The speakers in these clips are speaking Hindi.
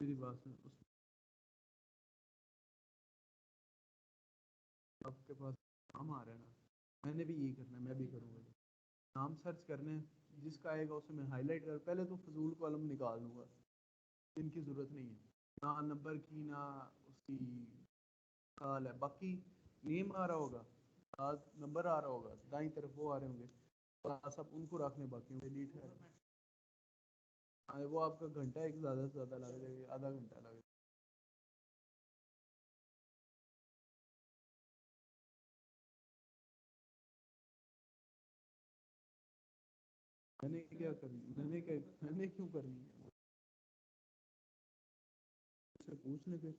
मेरी बात सुन, आपके पास नाम आ रहा है ना, मैंने भी यही करना है, मैं भी करूँगा। नाम सर्च करने, जिसका आएगा उसे मैं हाईलाइट कर, पहले तो फजूल कॉलम निकाल दूंगा, इनकी ज़रूरत नहीं है, ना नंबर की ना उसकी साल है। बाकी नेम आ रहा होगा, साथ नंबर आ रहा होगा, दाईं तरफ वो आ रहे होंगे, बस अब उनको रखने बाकी होंगे, डिलीट है। हाँ, वो आपका घंटा एक ज़्यादा से ज़्यादा लग जाएगा, आधा घंटा लगेगा। मैंने क्या करनी, मैंने क्यों करनी है, मुझसे पूछने पे।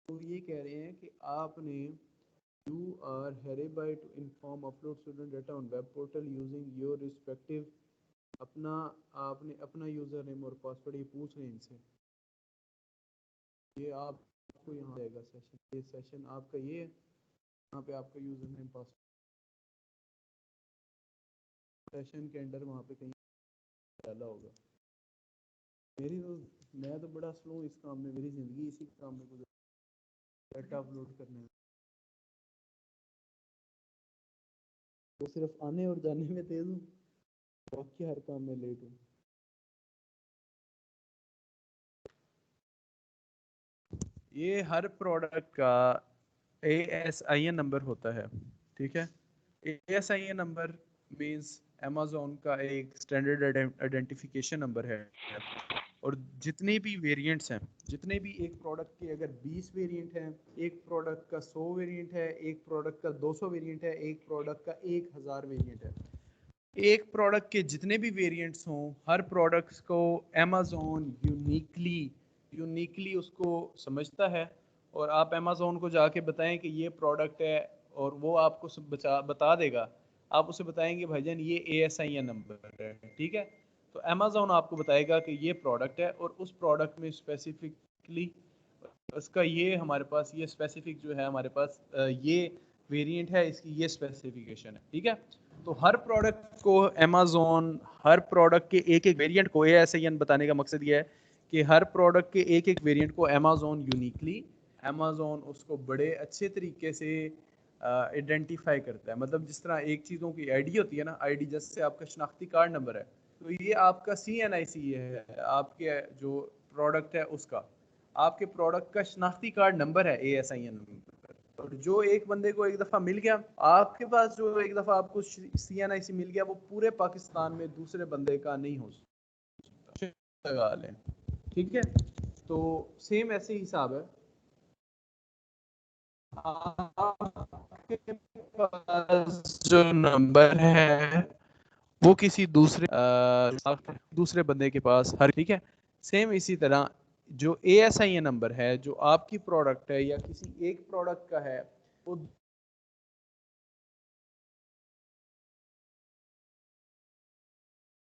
तो ये कह रहे हैं कि आपने You are hereby to inform upload student data on web portal using your respective अपना, आपने अपना यूज़र नेम और पासवर्ड ये पूछ रहे हैं इनसे। ये आपको यहाँ आएगा सेशन, ये सेशन आपका ये है, यहाँ पे आपका यूज़र नेम पासवर्ड सेशन के अंडर वहाँ पे कहीं डाला होगा। मेरी तो, मैं तो बड़ा स्लो इस काम में, मेरी ज़िंदगी इसी काम में गुजर, डाटा अपलोड करने में, तो सिर्फ आने और जाने में तेज़ हूँ, बाकी हर काम में लेट हूँ। ये हर प्रोडक्ट का ASIN नंबर होता है, ठीक है। ASIN नंबर मींस अमेज़न का एक स्टैंडर्ड आइडेंटिफिकेशन नंबर है। और जितने भी वेरिएंट्स हैं, जितने भी एक प्रोडक्ट के अगर 20 वेरिएंट हैं, एक प्रोडक्ट का 100 वेरिएंट है, एक प्रोडक्ट का 200 वेरिएंट है, एक प्रोडक्ट का 1000 वेरिएंट है, एक प्रोडक्ट के जितने भी वेरिएंट्स हों, हर प्रोडक्ट्स को अमेज़न यूनिकली उसको समझता है। और आप अमेज़न को जाके बताएं कि ये प्रोडक्ट है, और वो आपको बता देगा। आप उसे बताएंगे भाईजान ये ASIN नंबर है, ठीक है, तो अमेज़न आपको बताएगा कि ये प्रोडक्ट है, और उस प्रोडक्ट में स्पेसिफिकली उसका ये हमारे पास ये स्पेसिफिक जो है हमारे पास ये वेरिएंट है, इसकी ये स्पेसिफिकेशन है, ठीक है। तो हर प्रोडक्ट को अमेज़न, हर प्रोडक्ट के एक एक वेरिएंट को, ASIN बताने का मकसद ये है कि हर प्रोडक्ट के एक एक वेरिएंट को अमेज़न यूनिकली, अमेज़न उसको बड़े अच्छे तरीके से आइडेंटिफाई करता है। मतलब जिस तरह एक चीज़ों की आईडी होती है ना, आईडी जैसे आपका शनाख्ती कार्ड नंबर है, तो ये आपका CNIC है, आपके जो प्रोडक्ट है उसका, आपके प्रोडक्ट का शनाख्ती कार्ड नंबर है ASIN नंबर। और जो एक बंदे को एक दफ़ा मिल गया आपके पास, जो एक दफ़ा आपको CNIC मिल गया, वो पूरे पाकिस्तान में दूसरे बंदे का नहीं हो सकता, लगा लें, ठीक है। तो सेम ऐसे ही हिसाब है, आपके पास जो नंबर है वो किसी दूसरे बंदे के पास हर, ठीक है। सेम इसी तरह जो ASIN नंबर है जो आपकी प्रोडक्ट है या किसी एक प्रोडक्ट का है, वो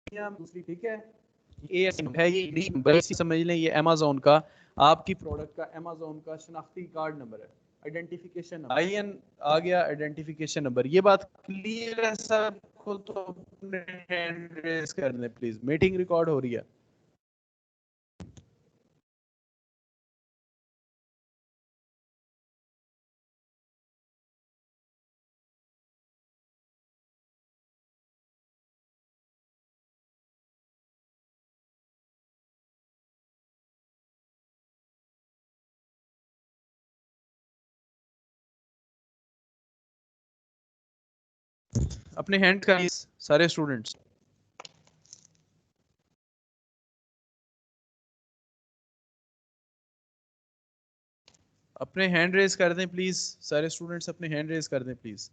दूसरी, ठीक है। ASIN है ये यूनिक नंबर, इसी समझ लें ये अमेज़न का, आपकी प्रोडक्ट का अमेज़न का शनाख्ती कार्ड नंबर है, आइडेंटिफिकेशन नंबर। IN आ गया, आइडेंटिफिकेशन नंबर। ये बात क्लियर है सबको? तो अपने हैंड रेज कर लें प्लीज, मीटिंग रिकॉर्ड हो रही है। अपने हैंड का सारे स्टूडेंट्स, अपने हैंड रेज कर दें प्लीज, सारे स्टूडेंट्स अपने हैंड रेज कर दें प्लीज।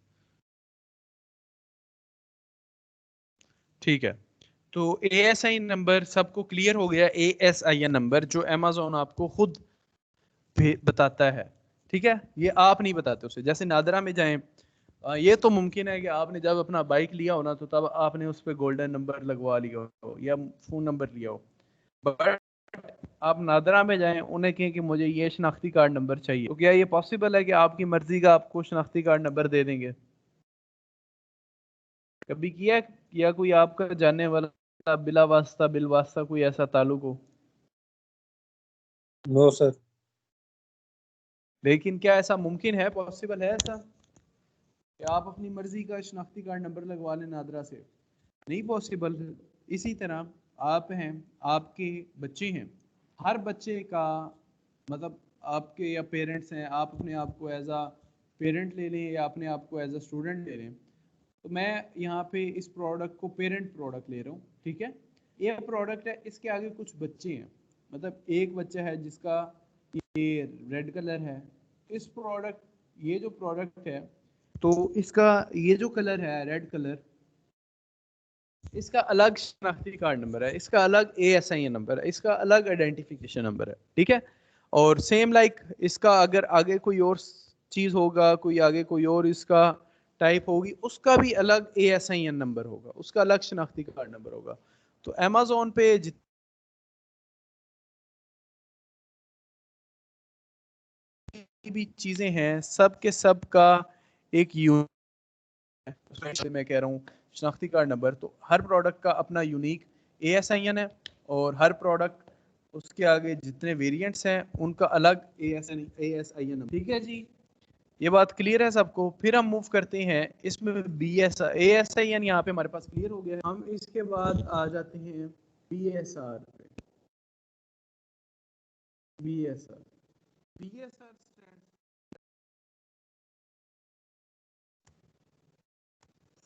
ठीक है, तो ASIN नंबर सबको क्लियर हो गया। ASIN नंबर जो अमेज़न आपको खुद बताता है, ठीक है, ये आप नहीं बताते उसे। जैसे नादरा में जाएं, ये तो मुमकिन है कि आपने जब अपना बाइक लिया हो ना, तो तब आपने उस पर गोल्डन नंबर लगवा लिया हो या फ़ोन नंबर लिया हो, बट आप नादरा में जाएं, उन्हें कहें कि मुझे ये शनाख्ती कार्ड नंबर चाहिए, तो क्या ये पॉसिबल है कि आपकी मर्जी का आपको शनाख्ती कार्ड नंबर दे देंगे? कभी किया कोई आपका जानने वाला बिला वास्ता बिल वास्ता कोई ऐसा ताल्लुक हो? No sir. लेकिन क्या ऐसा मुमकिन है, पॉसिबल है ऐसा कि आप अपनी मर्जी का शनाख्ती कार्ड नंबर लगवा लें नादरा से? नहीं पॉसिबल है। इसी तरह आप हैं, आपके बच्चे हैं, हर बच्चे का मतलब आपके या पेरेंट्स हैं, आप अपने आप को एज आ पेरेंट ले लें या अपने आप को एज अ स्टूडेंट ले लें। तो मैं यहाँ पे इस प्रोडक्ट को पेरेंट प्रोडक्ट ले रहा हूँ, ठीक है। ये प्रोडक्ट है, इसके आगे कुछ बच्चे हैं, मतलब एक बच्चा है जिसका ये रेड कलर है। इस प्रोडक्ट, ये जो प्रोडक्ट है, तो इसका ये जो कलर है रेड कलर, इसका अलग शनाख्ती कार्ड नंबर है, इसका अलग ASIN नंबर है, इसका अलग आइडेंटिफिकेशन नंबर है, ठीक है। और सेम लाइक इसका अगर आगे कोई और चीज़ होगा, कोई आगे कोई और इसका टाइप होगी, उसका भी अलग ASIN नंबर होगा, उसका अलग शनाख्ती कार्ड नंबर होगा। तो अमेजोन पे जितनी भी चीज़ें हैं, सब के सब का एक मैं कह रहा हूँ शनाख्ती कार्ड नंबर, तो हर प्रोडक्ट का अपना यूनिक ASIN है, और हर प्रोडक्ट उसके आगे जितने वेरिएंट्स हैं उनका अलग ASIN नंबर, ठीक है जी। ये बात क्लियर है सबको? फिर हम मूव करते हैं इसमें ASIN यहाँ पे हमारे पास क्लियर हो गया है। हम इसके बाद आ जाते हैं BSR पे। BSR BSR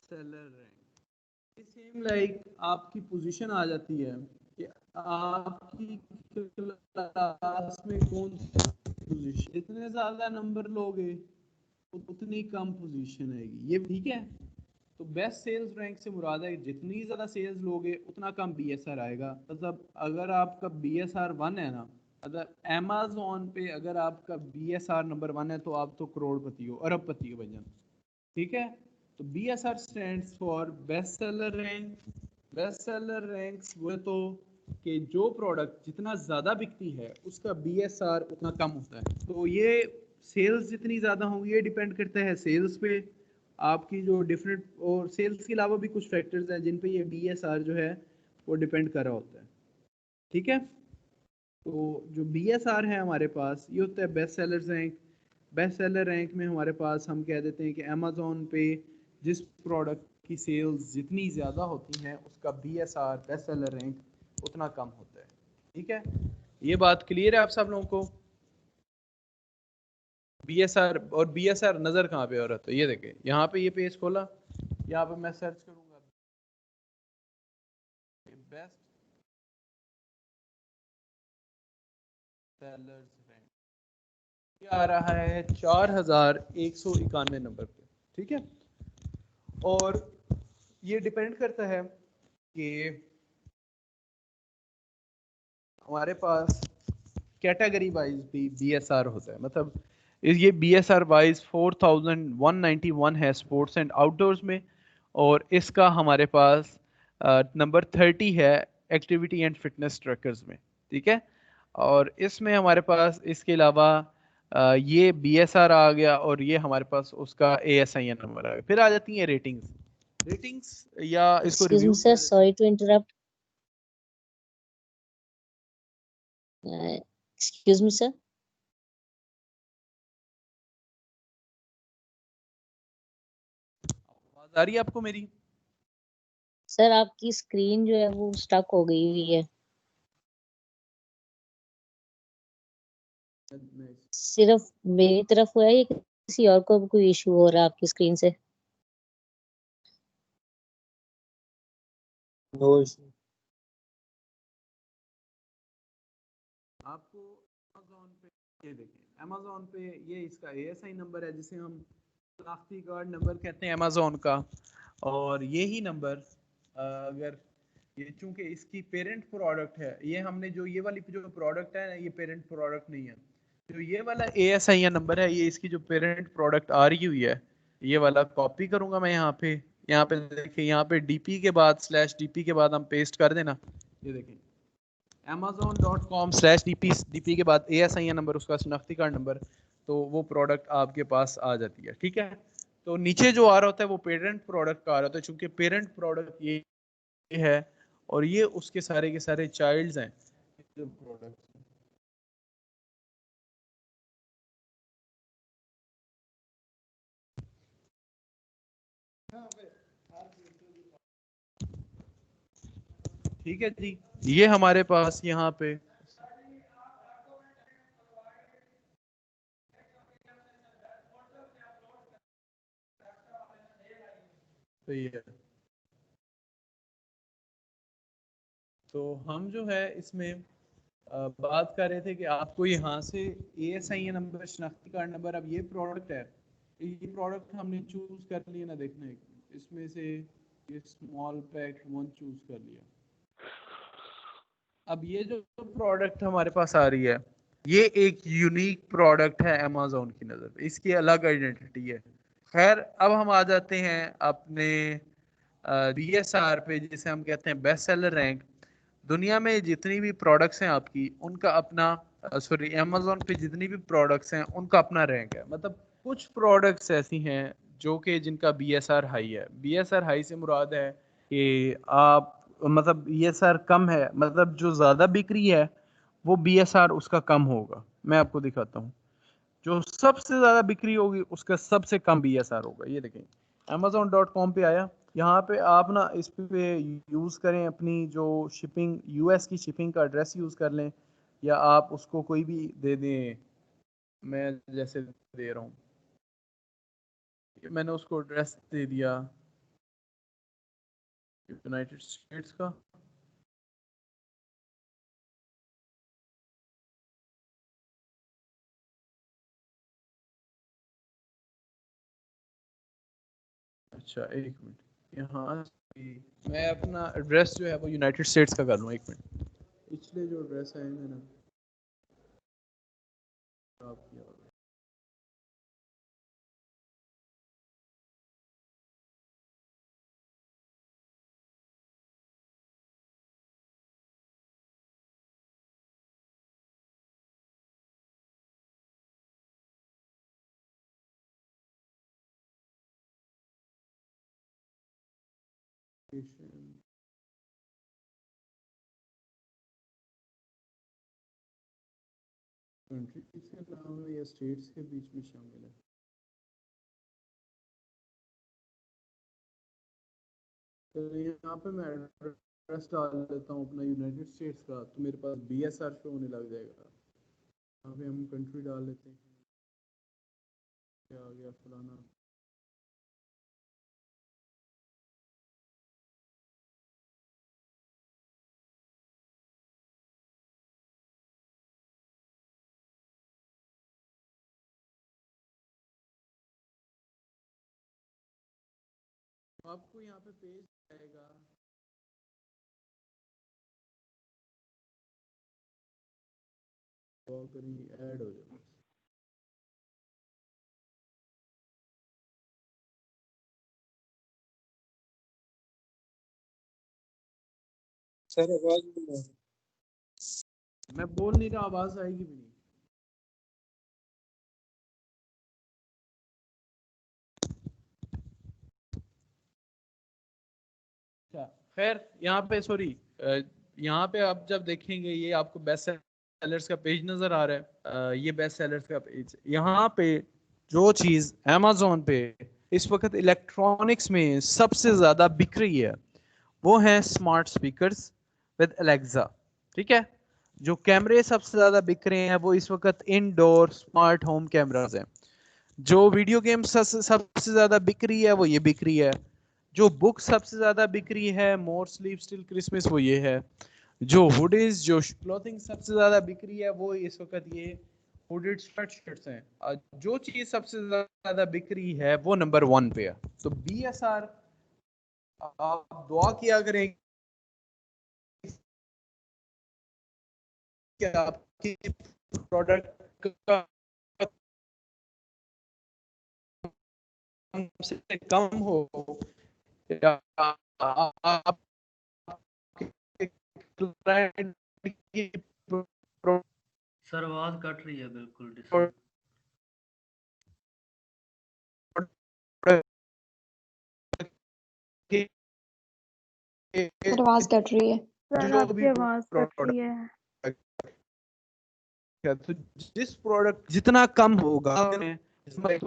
seller rank. Same like आपकी पोजीशन आ जाती है कि आपकी क्लास में कौन सी पोजीशन, जितने ज्यादा नंबर लोगे उतनी कम पोजीशन आएगी, ये ठीक है। तो बेस्ट सेल्स रैंक से मुराद है जितनी ज़्यादा सेल्स लोगे उतना कम BSR आएगा। मतलब अगर आपका BSR 1 है ना, अगर अमेज़न पे अगर आपका BSR नंबर 1 है तो आप तो करोड़पति हो, अरबपति हो भैया, ठीक है। तो BSR stands for best seller rank. Best seller ranks वो तो कि जो प्रोडक्ट जितना ज़्यादा बिकती है उसका BSR उतना कम होता है। तो ये सेल्स जितनी ज़्यादा होंगी ये डिपेंड करता है सेल्स पे, आपकी जो डिफरेंट, और सेल्स के अलावा भी कुछ फैक्टर्स हैं जिन पे ये BSR जो है वो डिपेंड कर रहा होता है, ठीक है। तो जो BSR है हमारे पास ये होता है best seller rank. Best seller rank में हमारे पास हम कह देते हैं कि अमेजोन पे जिस प्रोडक्ट की सेल्स जितनी ज़्यादा होती हैं उसका BSR बेस्ट सेलर रैंक उतना कम होता है, ठीक है। ये बात क्लियर है आप सब लोगों को? BSR और BSR नज़र कहाँ पे हो रहा था, ये देखें यहाँ पे, ये पेज खोला, यहाँ पे मैं सर्च करूँगा बेस्ट सेलर्स रैंक, ये आ रहा है 4191 नंबर पे, ठीक है। और ये डिपेंड करता है कि हमारे पास कैटेगरी वाइज भी BSR होता है। मतलब ये BSR वाइज 4191 है स्पोर्ट्स एंड आउटडोर्स में, और इसका हमारे पास नंबर 30 है एक्टिविटी एंड फिटनेस ट्रैकर्स में, ठीक है। और इसमें हमारे पास इसके अलावा ये BSR आ गया, और ये हमारे पास उसका ASIN नंबर आ गया। फिर आ जाती है रेटिंग्स। रेटिंग्स या इसको Excuse me, रिव्यू sir. कह देते हैं। Sorry to interrupt. Excuse me, sir. आवाज आ रही है आपको मेरी? सर आपकी स्क्रीन जो है वो स्टक हो गई हुई है। सिर्फ मेरी तरफ हुआ है या किसी और को भी कोई इशू हो रहा है आपकी स्क्रीन से? No issue. आपको अमेजोन पे ये देखें, अमेजोन पे ये इसका ASI नंबर है जिसे हम शनाख्ती कार्ड नंबर कहते हैं अमेजोन का। और यही नंबर अगर ये चूंकि इसकी पेरेंट प्रोडक्ट है, ये हमने जो ये वाली जो प्रोडक्ट है ये पेरेंट प्रोडक्ट नहीं है, तो ये वाला ASI नंबर है, ये इसकी जो पेरेंट प्रोडक्ट आ रही हुई है, ये वाला कॉपी करूंगा मैं यहाँ पे देखिए, यहाँ पे DP के बाद /DP के बाद हम पेस्ट कर देना, ये देखें amazon.com/DP के बाद ASIN नंबर, उसका शनाख्ती कार्ड नंबर, तो वो प्रोडक्ट आपके पास आ जाती है, ठीक है। तो नीचे जो आ रहा होता है वो पेरेंट प्रोडक्ट का आ रहा होता है, चूंकि पेरेंट प्रोडक्ट ये है और ये उसके सारे के सारे चाइल्ड्स हैं जो प्रोडक्ट, ठीक है जी, ये हमारे पास यहाँ पे सही है। तो हम जो है इसमें बात कर रहे थे कि आपको यहाँ से ASIN नंबर, शनाख्ती कार्ड नंबर, अब ये प्रोडक्ट है, ये प्रोडक्ट हमने चूज कर लिया ना, देखना एक इसमें से ये स्मॉल पैक 1 चूज कर लिया। अब ये जो प्रोडक्ट हमारे पास आ रही है, ये एक यूनिक प्रोडक्ट है अमेज़न की नज़र पे, इसकी अलग आइडेंटिटी है। खैर, अब हम आ जाते हैं अपने BSR पे, जिसे हम कहते हैं बेस्ट सेलर रैंक। दुनिया में जितनी भी प्रोडक्ट्स हैं आपकी, उनका अपना, सॉरी, अमेज़न पे जितनी भी प्रोडक्ट्स हैं उनका अपना रैंक है। मतलब कुछ प्रोडक्ट्स ऐसी हैं जो कि जिनका BSR हाई है। BSR हाई से मुराद है कि आप, मतलब BSR कम है, मतलब जो ज़्यादा बिक्री है वो BSR उसका कम होगा। मैं आपको दिखाता हूँ, जो सबसे ज़्यादा बिक्री होगी उसका सबसे कम BSR होगा। ये देखें, Amazon.com पे आया, यहाँ पे आप ना इस पे यूज़ करें, अपनी जो शिपिंग, US की शिपिंग का एड्रेस यूज़ कर लें, या आप उसको कोई भी दे दें। मैं जैसे दे रहा हूँ, मैंने उसको एड्रेस दे दिया यूनाइटेड स्टेट्स का। अच्छा, एक मिनट, यहाँ मैं अपना एड्रेस जो है वो यूनाइटेड स्टेट्स का कर लूँ। एक मिनट, पिछले जो एड्रेस है मैंने खराब किया होगा। कंट्रीज के नाम है या स्टेट्स के बीच में शामिल है? तो यहाँ पे मैं एड्रेस डाल देता हूँ अपना यूनाइटेड स्टेट्स का, तो मेरे पास BSR शो होने लग जाएगा। यहाँ पे हम कंट्री डाल लेते हैं, क्या आ गया फलाना। तो आपको यहाँ पे पेज आएगा, कॉल करेंगे, ऐड हो जाएगा। सर आवाज नहीं आ रही। मैं बोल नहीं रहा, आवाज आएगी भी नहीं। अच्छा, खैर, यहाँ पे सॉरी, यहाँ पे आप जब देखेंगे, ये आपको बेस्ट सेलर्स का पेज नजर आ रहा है। ये बेस्ट सेलर्स का पेज, यहाँ पे जो चीज Amazon पे इस वक्त इलेक्ट्रॉनिक्स में सबसे ज्यादा बिक रही है वो है स्मार्ट स्पीकर्स विद एलेक्सा। ठीक है, जो कैमरे सबसे ज्यादा बिक रहे हैं वो इस वक्त इनडोर स्मार्ट होम कैमरास हैं। जो वीडियो गेम सबसे ज्यादा बिक रही है वो ये बिक रही है। जो बुक सबसे ज्यादा बिक रही है, मोर स्लीप स्टिल क्रिसमस, वो ये है। जो हुडीज, जो क्लोथिंग सबसे ज्यादा बिक रही है वो इस वक्त ये हुडेड स्वेटशर्ट्स हैं। जो चीज सबसे ज्यादा बिक रही है वो नंबर 1 पे है। तो BSR, आप दुआ किया करें कि आपकी प्रोडक्ट का कम से कम हो, या आप क्लाइंट की सर आवाज कट रही है बिल्कुल डिस्टर्ब। प्रोडक्ट सर आवाज कट रही है। सर जो आपकी भी आवाज कट रही प्रोडक्ट है। है, तो जिस प्रोडक्ट जितना कम होगा, इसमें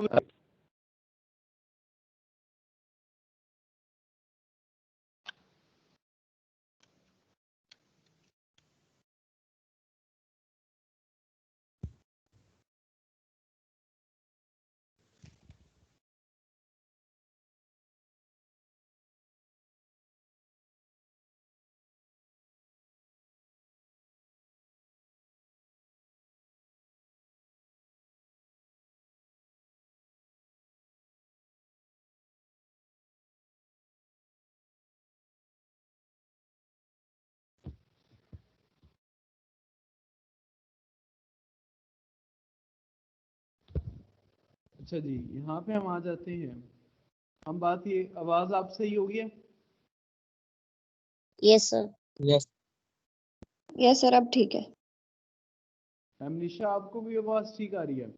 अच्छा जी, यहाँ पे हम आ जाते हैं। हम बात ये, आवाज आप सही होगी है? Yes sir. Yes yes sir, अब ठीक है। अमनीशा आपको भी आवाज ठीक आ रही है?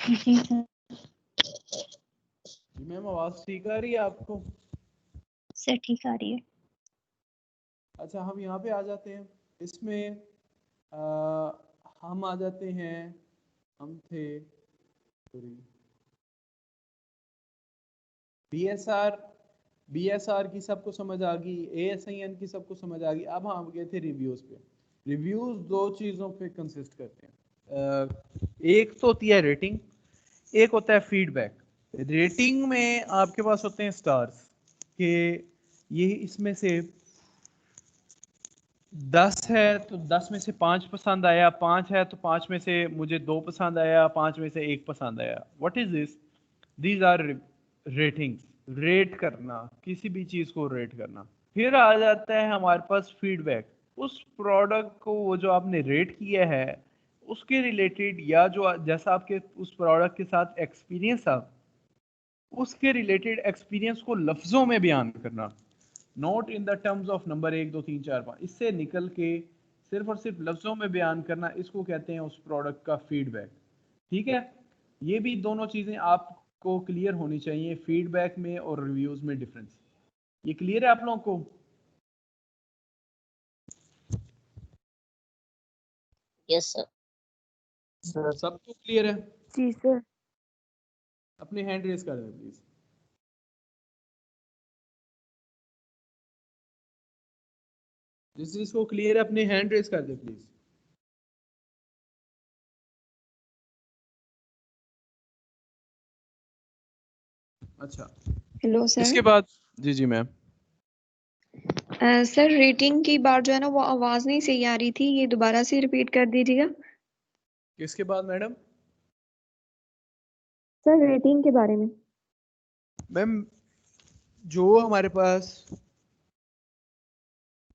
जी सर। जी मैम, आवाज ठीक आ रही है आपको? सर ठीक आ रही है। अच्छा, हम यहाँ पे आ जाते हैं। इसमें हम आ जाते हैं, हम थे बीएसआर। बीएसआर की सबको समझ आ गई, एएसआईएन की सबको समझ आ गई। अब हम गए थे रिव्यूज पे। रिव्यूज दो चीजों पे कंसिस्ट करते हैं। एक तो होती है रेटिंग, एक होता है फीडबैक। रेटिंग में आपके पास होते हैं स्टार्स, कि ये इसमें से 10 है तो 10 में से 5 पसंद आया, 5 है तो 5 में से मुझे 2 पसंद आया, 5 में से 1 पसंद आया। What is this? These are ratings. Rate करना, किसी भी चीज को रेट करना। फिर आ जाता है हमारे पास फीडबैक। उस प्रोडक्ट को वो जो आपने रेट किया है उसके रिलेटेड, या जो जैसा आपके उस प्रोडक्ट के साथ एक्सपीरियंस था उसके रिलेटेड एक्सपीरियंस को लफ्जों में बयान करना, not in the terms of number 1 2 3 4 5। इससे निकल के सिर्फ और सिर्फ लफ्जों में बयान करना, इसको कहते हैं उस प्रोडक्ट का फीडबैक। ठीक है, ये भी दोनों चीजें आपको क्लियर होनी चाहिए, फीडबैक में और रिव्यूज में डिफरेंस। ये क्लियर है आप लोगों को? Yes sir. सबको क्लियर है? जी सर। अपने हैंड रेज कर दें प्लीज। जिस जिसको क्लियर है अपने हैंड रेज कर दे प्लीज। अच्छा, हेलो सर। इसके बाद जी जी मैम। सर, रेटिंग की बात जो है ना, वो आवाज नहीं सही आ रही थी, ये दोबारा से रिपीट कर दीजिएगा। किसके बाद मैडम? सर, रेटिंग के बारे में। मैम, जो हमारे पास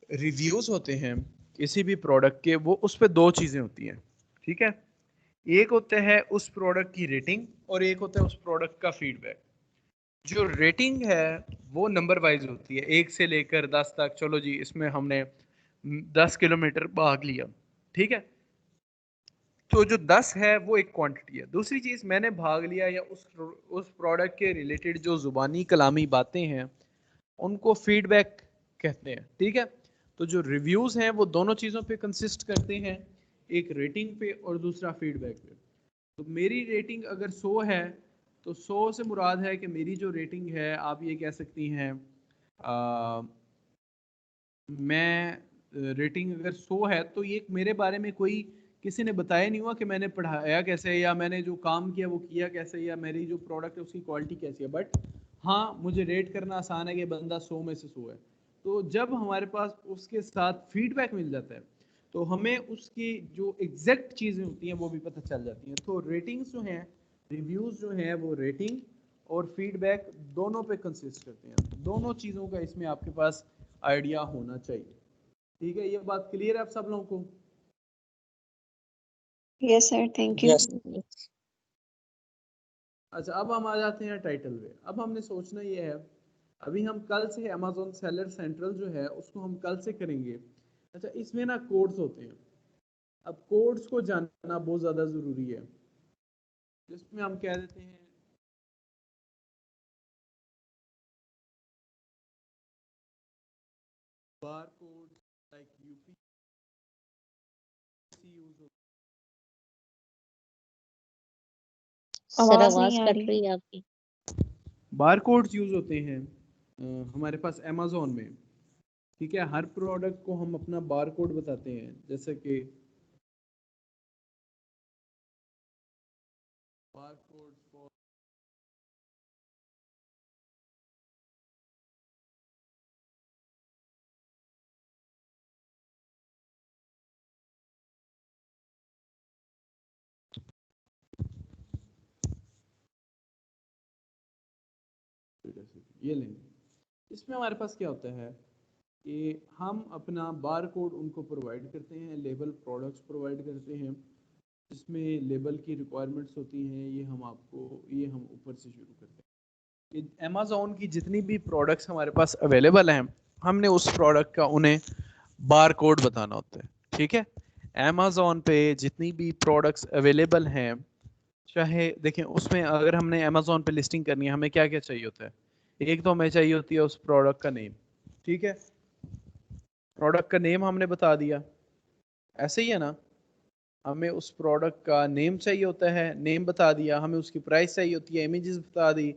रिव्यूज होते हैं किसी भी प्रोडक्ट के, वो उस पे दो चीजें होती हैं। ठीक है, एक होता है उस प्रोडक्ट की रेटिंग और एक होता है उस प्रोडक्ट का फीडबैक। जो रेटिंग है वो नंबर वाइज होती है, 1 से लेकर 10 तक। चलो जी, इसमें हमने 10 किलोमीटर भाग लिया, ठीक है, तो जो 10 है वो एक क्वांटिटी है। दूसरी चीज, मैंने भाग लिया या उस प्रोडक्ट के रिलेटेड जो जुबानी कलामी बातें हैं उनको फीडबैक कहते हैं। ठीक है, तो जो रिव्यूज हैं वो दोनों चीजों पे कंसिस्ट करते हैं, एक रेटिंग पे और दूसरा फीडबैक पे। तो मेरी रेटिंग अगर 100 है तो 100 से मुराद है कि मेरी जो रेटिंग है, आप ये कह सकती हैं, मैं रेटिंग अगर 100 है तो ये मेरे बारे में कोई किसी ने बताया नहीं हुआ कि मैंने पढ़ाया कैसे, या मैंने जो काम किया वो किया कैसे, या मेरी जो प्रोडक्ट है उसकी क्वालिटी कैसी है। बट हाँ, मुझे रेट करना आसान है कि बंदा 100 में से 100 है। तो जब हमारे पास उसके साथ फीडबैक मिल जाता है तो हमें उसकी जो एग्जैक्ट चीज़ें होती हैं वो भी पता चल जाती हैं। तो रेटिंग्स जो हैं, रिव्यूज़ जो हैं, वो रेटिंग और फीडबैक दोनों पे कंसिस्ट करते हैं। दोनों चीज़ों का इसमें आपके पास आइडिया होना चाहिए। ठीक है, ये बात क्लियर है आप सब लोगों को? Yes sir, thank you. Yes अच्छा, अब हम आ जाते हैं टाइटल पे। अब हमने सोचना ये है, अभी हम कल से अमेजोन सेलर सेंट्रल जो है उसको हम कल से करेंगे। अच्छा, इसमें ना कोड्स होते हैं। अब कोड्स को जानना बहुत ज़्यादा ज़रूरी है, जिसमें हम कह देते हैं bar code, like UPC use होता सर आवाज आवाज नहीं आ कट रही। रही है आपकी। है, बार कोड्स यूज होते हैं हमारे पास अमेजोन में। ठीक है, हर प्रोडक्ट को हम अपना बार कोड बताते हैं, जैसे कि बार कोड फॉर ये लेंगे। इसमें हमारे पास क्या होता है, कि हम अपना बार कोड उनको प्रोवाइड करते हैं, लेबल प्रोडक्ट्स प्रोवाइड करते हैं, जिसमें लेबल की रिक्वायरमेंट्स होती हैं, ये हम ऊपर से शुरू करते हैं। अमेज़ॉन की जितनी भी प्रोडक्ट्स हमारे पास अवेलेबल हैं, हमने उस प्रोडक्ट का उन्हें बार कोड बताना होता है, ठीक है। अमेज़ॉन पे जितनी भी प्रोडक्ट्स अवेलेबल हैं, चाहे देखें उसमें अगर हमने अमेज़ॉन पे लिस्टिंग करनी है, हमें क्या क्या चाहिए होता है। एक तो हमें चाहिए होती है उस प्रोडक्ट का नेम, ठीक है। प्रोडक्ट का नेम हमने बता दिया, ऐसे ही है ना। हमें उस प्रोडक्ट का नेम चाहिए होता है, नेम बता दिया। हमें उसकी प्राइस चाहिए होती है, इमेजेस बता दी,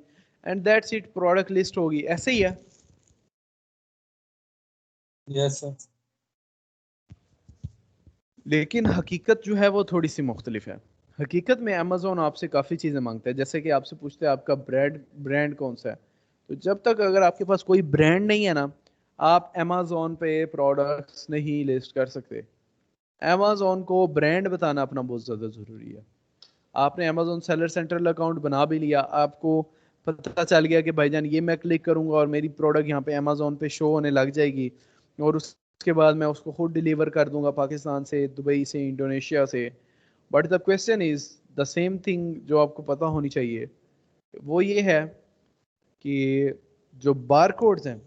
and that's it, product list होगी। ऐसे ही है। Yes sir. लेकिन हकीकत जो है वो थोड़ी सी मुख्तलिफ है। हकीकत में अमेज़ोन आपसे काफ़ी चीज़ें मांगता है, जैसे कि आपसे पूछते हैं आपका ब्रांड कौन सा है। तो जब तक अगर आपके पास कोई ब्रांड नहीं है ना, आप अमेज़ोन पे प्रोडक्ट्स नहीं लिस्ट कर सकते। अमेज़ोन को ब्रांड बताना अपना बहुत ज़्यादा ज़रूरी है। आपने अमेज़ोन सेलर सेंट्रल अकाउंट बना भी लिया, आपको पता चल गया कि भाईजान ये मैं क्लिक करूंगा और मेरी प्रोडक्ट यहाँ पे अमेज़ोन पे शो होने लग जाएगी, और उसके बाद मैं उसको खुद डिलीवर कर दूंगा पाकिस्तान से, दुबई से, इंडोनेशिया से। But the question is the same thing जो आपको पता होनी चाहिए, वो ये है कि जो बार कोड्स हैं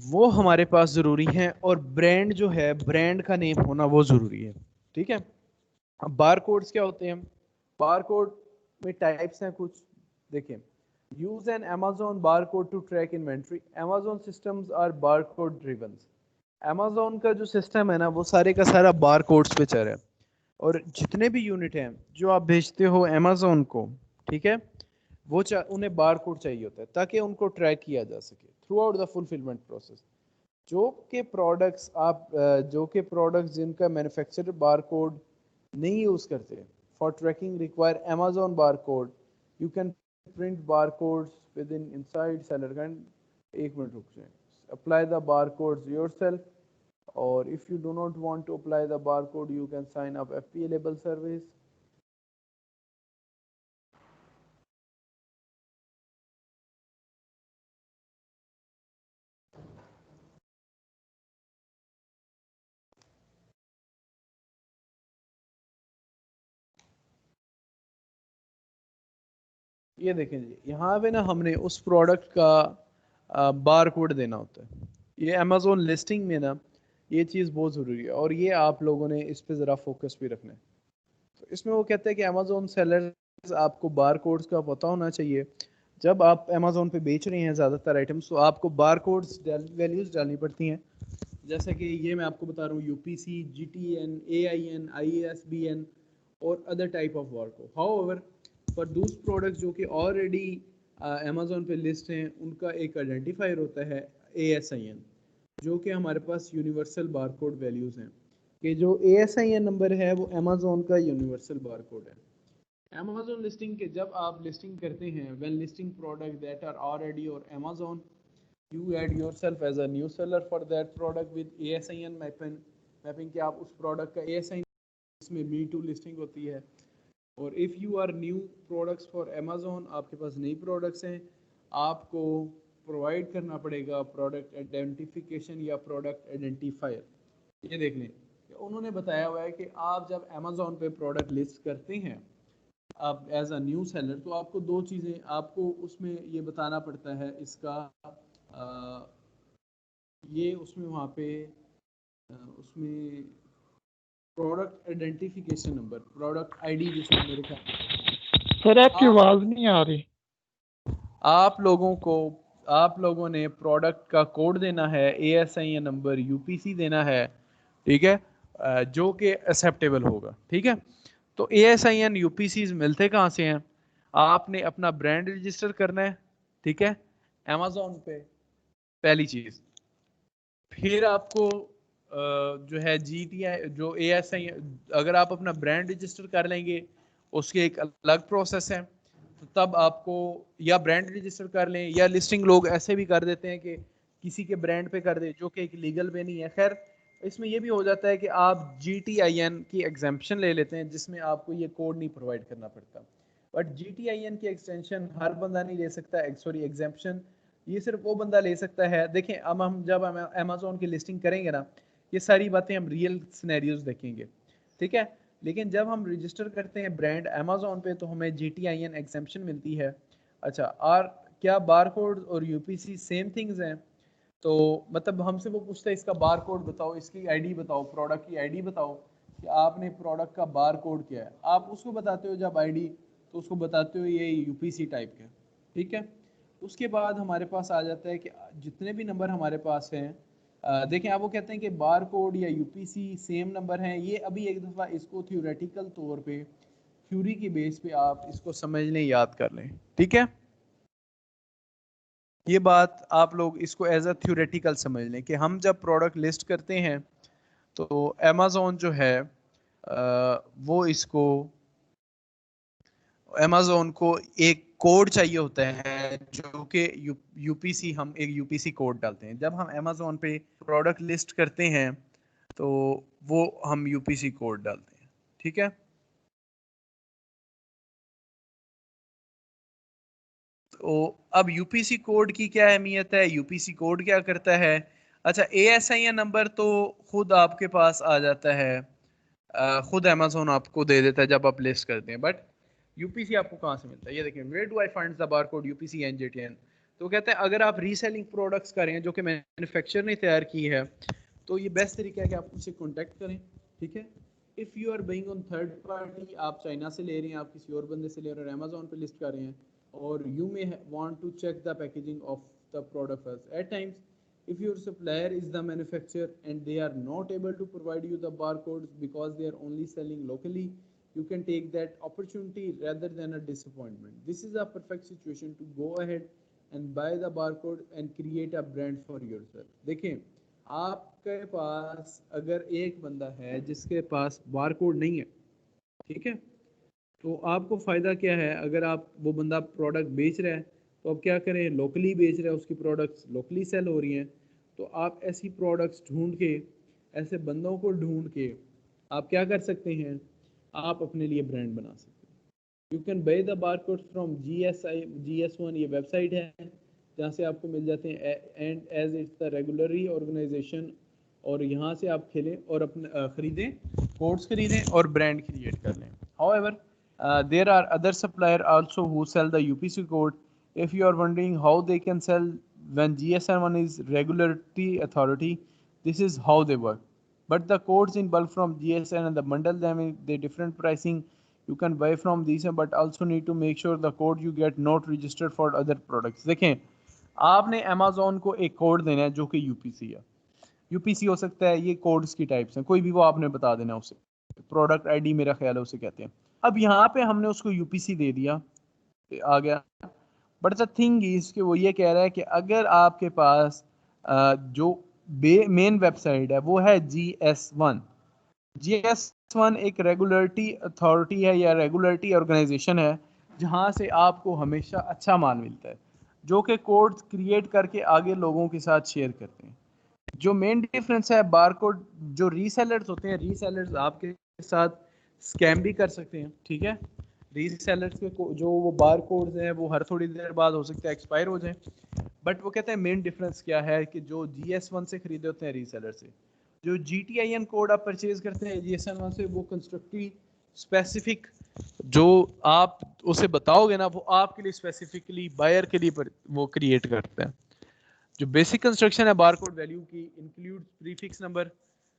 वो हमारे पास ज़रूरी हैं, और ब्रांड जो है, ब्रांड का नेम होना वो ज़रूरी है, ठीक है। अब बार कोड्स क्या होते हैं? बार कोड में टाइप्स हैं कुछ, देखिए। Use an Amazon bar code to track inventory. Amazon systems are bar code driven. Amazon का जो सिस्टम है ना, वो सारे का सारा बार कोड्स पे चल रहा है, और जितने भी यूनिट हैं जो आप भेजते हो अमेज़ॉन को, ठीक है, वो उन्हें बार कोड चाहिए होता है ताकि उनको ट्रैक किया जा सके throughout the fulfilment process. जो के प्रोडक्ट्स जिनका मैन्युफैक्चरर बार कोड नहीं यूज करते, for tracking require Amazon bar code, you can print bar codes within inside seller can. एक मिनट रुक जाए। Apply the bar codes yourself, और if you do not want to apply the bar code, you can sign up FBA label service. ये देखें जी, यहाँ पे ना हमने उस प्रोडक्ट का बार कोड देना होता है। ये अमेज़ोन लिस्टिंग में ना ये चीज़ बहुत ज़रूरी है, और ये आप लोगों ने इस पे ज़रा फोकस भी रखना है। तो इसमें वो कहते हैं कि अमेज़ोन सेलर्स आपको बार कोड्स का पता होना चाहिए। जब आप अमेज़ोन पे बेच रहे हैं ज़्यादातर आइटम्स, तो आपको बार कोड्स वैल्यूज़ डालनी पड़ती हैं। जैसे कि ये मैं आपको बता रहा हूँ, UPC, GTN, AIN, ISBN और other type of bar code. However, for दूस प्रोडक्ट्स जो कि ऑलरेडी अमेज़ोन पे लिस्ट हैं, उनका एक आइडेंटिफायर होता है ASIN, जो कि हमारे पास यूनिवर्सल बार कोड वैल्यूज़ हैं। कि जो ASIN नंबर है वो अमेज़ोन का यूनिवर्सल बार कोड है। अमेज़ोन लिस्टिंग के जब आप लिस्टिंग करते हैं, when listing product that are already और Amazon, you add yourself as a new seller for that product with ASIN mapping कि आप उस प्रोडक्ट का ASIN, इसमें Me Too लिस्टिंग होती है। और if you are new products for Amazon, आपके पास नई प्रोडक्ट्स हैं, आपको प्रोवाइड करना पड़ेगा प्रोडक्ट आइडेंटिफिकेशन या प्रोडक्ट आइडेंटिफायर। ये देख लें, उन्होंने बताया हुआ है कि आप जब अमेज़ोन पे प्रोडक्ट लिस्ट करते हैं, आप एज अ न्यू सेलर, तो आपको दो चीज़ें आपको उसमें ये बताना पड़ता है। इसका ये उसमें वहाँ पे उसमें product identification number, product ID जिसमें मेरे ख्याल सर आपकी आवाज नहीं आ रही। आप लोगों ने प्रोडक्ट का कोड देना है, ASIN नंबर, UPC देना है, ठीक है, जो कि एक्सेप्टेबल होगा, ठीक है। तो ASIN UPCs मिलते कहाँ से हैं? आपने अपना ब्रांड रजिस्टर करना है, ठीक है, अमेज़ॉन पे, पहली चीज़। फिर आपको जो है GTI जो ASI, अगर आप अपना ब्रांड रजिस्टर कर लेंगे, उसके एक अलग प्रोसेस है। तो तब आपको या ब्रांड रजिस्टर कर लें, या लिस्टिंग लोग ऐसे भी कर देते हैं कि किसी के ब्रांड पे कर दे, जो कि एक लीगल वे नहीं है। खैर, इसमें ये भी हो जाता है कि आप GTIN की एग्जाम्पशन ले लेते हैं, जिसमें आपको ये कोड नहीं प्रोवाइड करना पड़ता। बट GTIN की एक्सटेंशन हर बंदा नहीं ले सकता, सॉरी एग्जेम्पशन ये सिर्फ वो बंदा ले सकता है। देखें अब हम जब अमेजोन की लिस्टिंग करेंगे ना, ये सारी बातें हम रियल सिनेरियोज देखेंगे, ठीक है। लेकिन जब हम रजिस्टर करते हैं ब्रांड अमेजोन पे तो हमें GTIN एग्जेम्पशन मिलती है। अच्छा, और क्या बारकोड और UPC सेम थिंग्स हैं? तो मतलब हमसे वो पूछता है इसका बार कोड बताओ, इसकी आईडी बताओ, प्रोडक्ट की आईडी बताओ कि आपने प्रोडक्ट का बार कोड क्या है। आप उसको बताते हो जब आईडी, तो उसको बताते हो ये UPC टाइप का, ठीक है। उसके बाद हमारे पास आ जाता है कि जितने भी नंबर हमारे पास हैं, देखें आप वो कहते हैं कि बार कोड या UPC सेम नंबर हैं। ये अभी एक दफ़ा इसको थ्योरेटिकल तौर पे थ्योरी की बेस पे आप इसको समझ लें, याद कर लें, ठीक है। ये बात आप लोग इसको एज अ थ्योरेटिकल समझ लें कि हम जब प्रोडक्ट लिस्ट करते हैं तो अमेज़ॉन जो है वो इसको अमेज़ॉन को एक कोड चाहिए होता है जो कि UPC, हम एक UPC कोड डालते हैं जब हम अमेज़ॉन पे प्रोडक्ट लिस्ट करते हैं, तो वो हम UPC कोड डालते हैं, ठीक है। तो अब UPC कोड की क्या अहमियत है, UPC कोड क्या करता है? अच्छा, ASIN नंबर तो खुद आपके पास आ जाता है, खुद अमेज़ॉन आपको दे देता है जब आप लिस्ट करते हैं। बट UPC आपको कहाँ से मिलता है? ये देखिए, where do I find the barcode UPC and GTN। तो कहते हैं अगर आप रीसेलिंग प्रोडक्ट्स करें जो कि मैन्युफैक्चरर ने तैयार की है, तो ये बेस्ट तरीका है कि आप उनसे कॉन्टैक्ट करें, ठीक है। If you are buying on third party, आप चाइना से ले रहे हैं, आप किसी और बंदे से ले रहे हैं और अमेज़ॉन पे लिस्ट कर रहे हैं, or you may want to check the packaging of the product first. At times, if your supplier is the manufacturer and they are not able to provide you the barcodes because they are only selling locally, you can take that opportunity rather than a disappointment. This is a perfect situation to go ahead and buy the barcode and create a brand for yourself. देखें, आपके पास अगर एक बंदा है जिसके पास बारकोड नहीं है, ठीक है, तो आपको फ़ायदा क्या है? अगर आप वो बंदा प्रोडक्ट बेच रहा है तो आप क्या करें, लोकली बेच रहा है, उसकी प्रोडक्ट्स लोकली सेल हो रही हैं, तो आप ऐसी प्रोडक्ट्स ढूंढ के, ऐसे बंदों को ढूंढ के आप क्या कर सकते हैं, आप अपने लिए ब्रांड बना सकते हैं। You can by the barcode from GS1, ये वेबसाइट है जहाँ से आपको मिल जाते हैं, and as it's the regulatory organisation, और यहाँ से आप खेलें और अपने ख़रीदें, कोड्स खरीदें और ब्रांड क्रिएट कर लें। However, there are other supplier also who sell the UPC code. If you are wondering how they can sell when GSN1 is regulatory authority, this is how they work. But the codes in bulk from GSN and the bundle them in the different pricing you can buy from these, but also need to make sure the code you get not registered for other products. देखें, आपने Amazon को एक कोड देना है जो कि UPC है। UPC हो सकता है, ये कोड्स की टाइप्स हैं, कोई भी वो आपने बता देना उसे, प्रोडक्ट आईडी मेरा ख्याल है उसे कहते हैं। अब यहाँ पे हमने उसको UPC दे दिया, आ गया। बट द थिंग इज कि वो ये कह रहा है कि अगर आपके पास जो मेन वेबसाइट है वो है GS1, GS1 एक रेगुलेटरी अथॉरिटी है या रेगुलेटरी ऑर्गेनाइजेशन है जहाँ से आपको हमेशा अच्छा माल मिलता है, जो कि कोड्स क्रिएट करके आगे लोगों के साथ शेयर करते हैं। जो मेन डिफरेंस है, बारकोड जो रीसेलर्स होते हैं, रीसेलर्स आपके साथ स्कैम भी कर सकते हैं, ठीक है। रीसेलर्स के जो वो बार कोड्स हैं वो हर थोड़ी देर बाद हो सकता है एक्सपायर हो जाए। बट वो कहते हैं मेन डिफरेंस क्या है कि जो GS1 से खरीदे होते हैं रीसेलर से, जो GTIN कोड आप परचेज करते हैं GS1 से, वो कंस्ट्रक्टिव स्पेसिफिक जो आप उसे बताओगे ना, वो आपके लिए स्पेसिफिकली बायर के लिए वो क्रिएट करते हैं। जो बेसिक कंस्ट्रक्शन है बारकोड वैल्यू की, इंक्लूड प्रीफिक्स नंबर,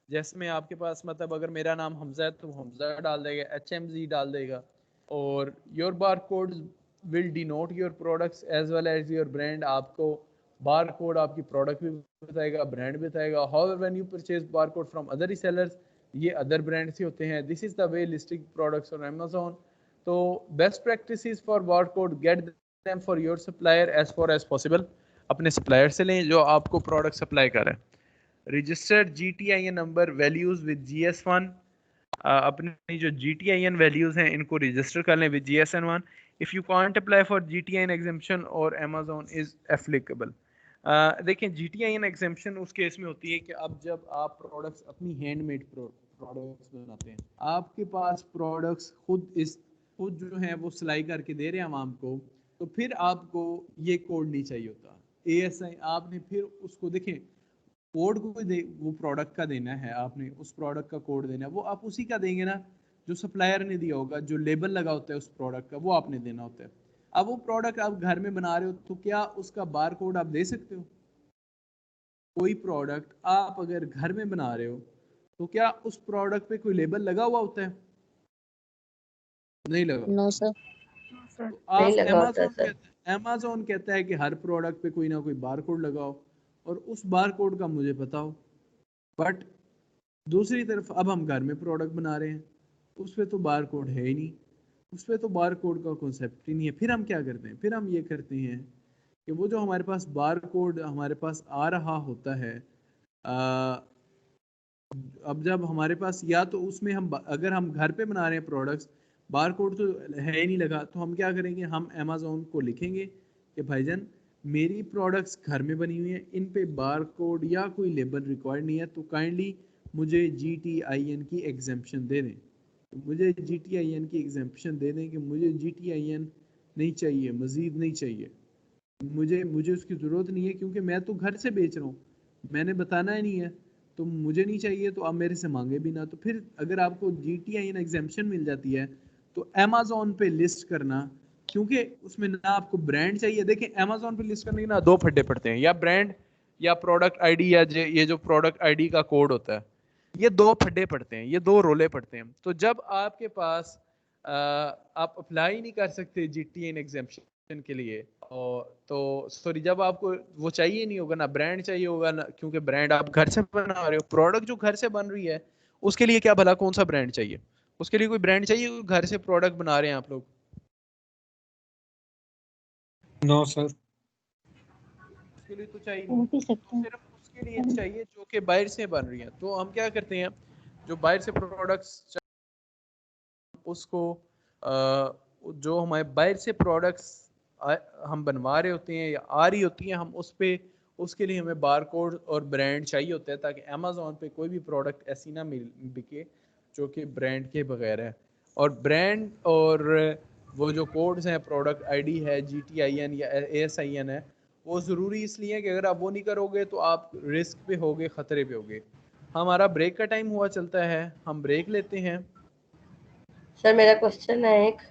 जैसे में आपके पास मतलब अगर मेरा नाम हमजा है तो हमजा डाल देगा, HMZ डाल देगा, और your barcode will denote your products as well as your brand. आपको बारकोड आपकी प्रोडक्ट भी बताएगा, ब्रांड भी बताएगा। However when you purchase barcode from other resellers, ये अदर ब्रांड से होते हैं। This is the way listing products on Amazon। तो best practices for barcode, get them for your supplier as far as possible, अपने सप्लायर से लें जो आपको प्रोडक्ट सप्लाई कर रहे हैं। Registered GTIN number values with GS1, अपनी जो GTIN वैल्यूज हैं इनको रजिस्टर कर लें with GSN1। If you can't apply for GTIN exemption और Amazon इज एप्लीकेबल। देखें, GTIN एग्जेम्पशन उस केस में होती है कि अब जब आप प्रोडक्ट्स अपनी हैंडमेड प्रोडक्ट्स बनाते हैं, आपके पास प्रोडक्ट्स खुद इस खुद जो है वो सिलाई करके दे रहे हैं आवाम को, तो फिर आपको ये कोड नहीं चाहिए होता। ASI आपने फिर उसको देखें, कोड को वो प्रोडक्ट का देना है, आपने उस प्रोडक्ट का कोड देना है, वो आप उसी का देंगे ना जो सप्लायर ने दिया होगा, जो लेबल लगा होता है उस प्रोडक्ट का, वो आपने देना होता है। अब वो प्रोडक्ट आप घर में बना रहे हो तो क्या उसका बार कोड आप दे सकते हो? कोई प्रोडक्ट आप अगर घर में बना रहे हो तो क्या उस प्रोडक्ट पे कोई लेबल लगा हुआ होता है? नहीं लगा। No sir. सर तो आप नहीं लगा होता सर। अमेज़न कहता है कि हर प्रोडक्ट पे कोई ना कोई बार कोड लगाओ और उस बार कोड का मुझे पता हो, बट दूसरी तरफ अब हम घर में प्रोडक्ट बना रहे हैं, उस पर तो बार कोड है ही नहीं, उस पर तो बार कोड का कॉन्सेप्ट ही नहीं है। फिर हम क्या करते हैं? फिर हम ये करते हैं कि वो जो हमारे पास बार कोड हमारे पास आ रहा होता है, अब जब हमारे पास या तो उसमें हम अगर हम घर पे बना रहे हैं प्रोडक्ट्स, बार कोड तो है ही नहीं लगा, तो हम क्या करेंगे? हम अमेज़न को लिखेंगे कि भाईजान मेरी प्रोडक्ट्स घर में बनी हुई हैं, इन पे बार कोड या कोई लेबल रिक्वायर्ड नहीं है, तो काइंडली मुझे GTIN की एग्जेम्पशन दे दें। तो मुझे GTIN की एग्जेम्पशन दे दें कि मुझे GTIN नहीं चाहिए, मज़ीद नहीं चाहिए, मुझे उसकी ज़रूरत नहीं है, क्योंकि मैं तो घर से बेच रहा हूँ, मैंने बताना ही नहीं है, तो मुझे नहीं चाहिए, तो आप मेरे से मांगे भी ना। तो फिर अगर आपको GTIN एग्जेम्पशन मिल जाती है तो अमेज़न पे लिस्ट करना, क्योंकि उसमें ना आपको ब्रांड चाहिए। देखिए अमेज़न पे लिस्ट करने के ना दो फड्डे पड़ते हैं, या ब्रांड या प्रोडक्ट आईडी, या ये जो प्रोडक्ट आईडी का कोड होता है, ये दो फड्डे पड़ते हैं, ये दो रोले पड़ते हैं। तो जब आपके पास आप अप्लाई नहीं कर सकते GTIN एग्जेम्पशन के लिए, और तो सॉरी जब आपको वो चाहिए नहीं होगा, ना ब्रांड चाहिए होगा ना, क्योंकि ब्रांड आप घर से बना रहे हो, प्रोडक्ट जो घर से बन रही है उसके लिए क्या भला कौन सा ब्रांड चाहिए? उसके लिए कोई ब्रांड चाहिए? घर से प्रोडक्ट बना रहे हैं आप लोग? No sir. उसके लिए तो चाहिए हो नहीं, भी सकता है। सिर्फ उसके लिए चाहिए जो कि बाहर से बन रही है। तो हम क्या करते हैं, जो बाहर से प्रोडक्ट्स उसको जो हमारे बाहर से प्रोडक्ट्स हम बनवा रहे होते हैं या आ रही होती हैं, हम उस पे उसके लिए हमें बार कोड और ब्रांड चाहिए होता है, ताकि अमेज़न पे कोई भी प्रोडक्ट ऐसी ना बिके जो कि ब्रांड के बगैर है। और ब्रांड और वो जो कोड्स हैं, प्रोडक्ट आईडी है, GTIN या ASIN है, वो ज़रूरी इसलिए है कि अगर आप वो नहीं करोगे तो आप रिस्क पे होगे, ख़तरे पे होगे। हमारा ब्रेक का टाइम हुआ चलता है, हम ब्रेक लेते हैं। सर मेरा क्वेश्चन है एक।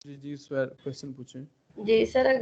जी सर, क्वेश्चन पूछें। जी सर, अगर